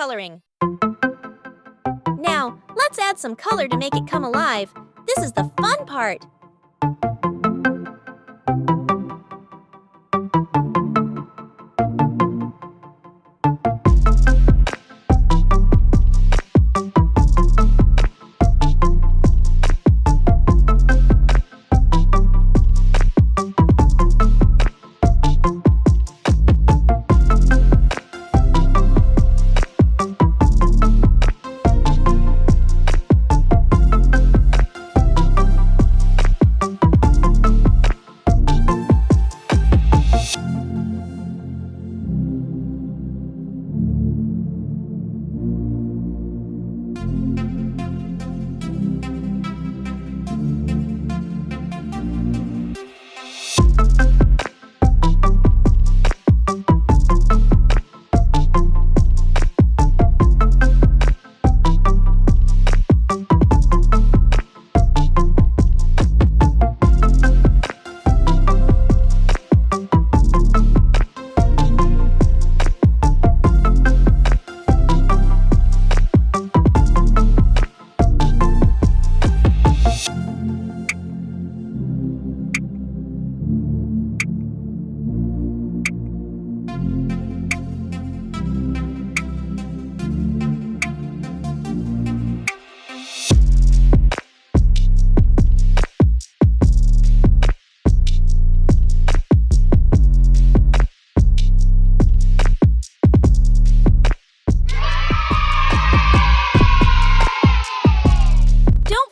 coloring. Now, let's add some color to make it come alive. This is the fun part.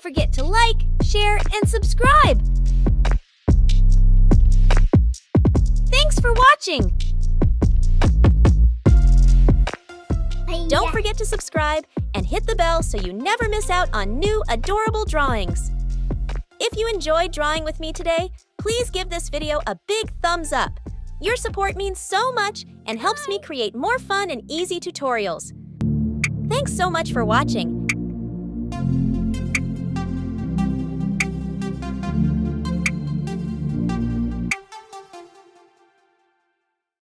Forget to like, share, and subscribe. Thanks for watching. Don't forget to subscribe and hit the bell so you never miss out on new adorable drawings. If you enjoyed drawing with me today, please give this video a big thumbs up. Your support means so much and helps me create more fun and easy tutorials. Thanks so much for watching.